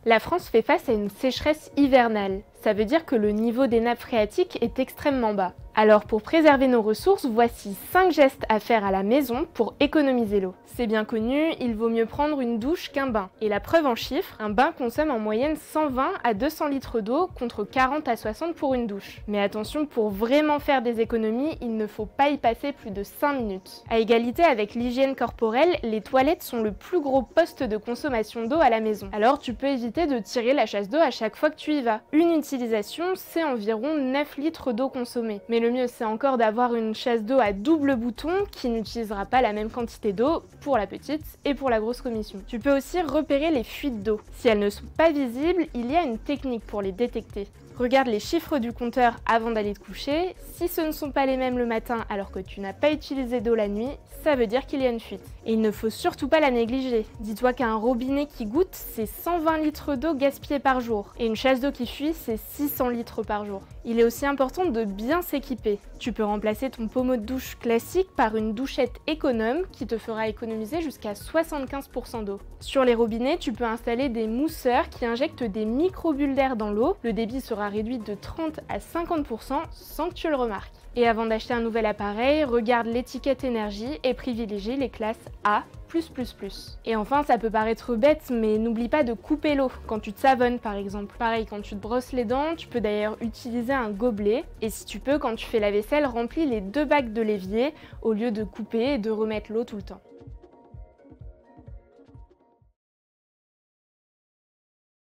La France fait face à une sécheresse hivernale. Ça veut dire que le niveau des nappes phréatiques est extrêmement bas. Alors pour préserver nos ressources, voici 5 gestes à faire à la maison pour économiser l'eau. C'est bien connu, il vaut mieux prendre une douche qu'un bain. Et la preuve en chiffres, un bain consomme en moyenne 120 à 200 litres d'eau contre 40 à 60 pour une douche. Mais attention, pour vraiment faire des économies, il ne faut pas y passer plus de 5 minutes. À égalité avec l'hygiène corporelle, les toilettes sont le plus gros poste de consommation d'eau à la maison. Alors tu peux éviter de tirer la chasse d'eau à chaque fois que tu y vas. Une utilisation, c'est environ 9 litres d'eau consommée. Mais le mieux, c'est encore d'avoir une chasse d'eau à double bouton qui n'utilisera pas la même quantité d'eau pour la petite et pour la grosse commission. Tu peux aussi repérer les fuites d'eau. Si elles ne sont pas visibles, il y a une technique pour les détecter. Regarde les chiffres du compteur avant d'aller te coucher. Si ce ne sont pas les mêmes le matin alors que tu n'as pas utilisé d'eau la nuit, ça veut dire qu'il y a une fuite. Et il ne faut surtout pas la négliger. Dis-toi qu'un robinet qui goutte, c'est 120 litres d'eau gaspillée par jour. Et une chasse d'eau qui fuit, c'est 600 litres par jour. Il est aussi important de bien s'équiper. Tu peux remplacer ton pommeau de douche classique par une douchette économe qui te fera économiser jusqu'à 75% d'eau. Sur les robinets, tu peux installer des mousseurs qui injectent des micro-bulles d'air dans l'eau. Le débit sera réduit de 30 à 50% sans que tu le remarques. Et avant d'acheter un nouvel appareil, regarde l'étiquette énergie et privilégie les classes A+++. Et enfin, ça peut paraître bête, mais n'oublie pas de couper l'eau quand tu te savonnes par exemple. Pareil, quand tu te brosses les dents, tu peux d'ailleurs utiliser un gobelet. Et si tu peux, quand tu fais la vaisselle, remplis les 2 bacs de l'évier au lieu de couper et de remettre l'eau tout le temps.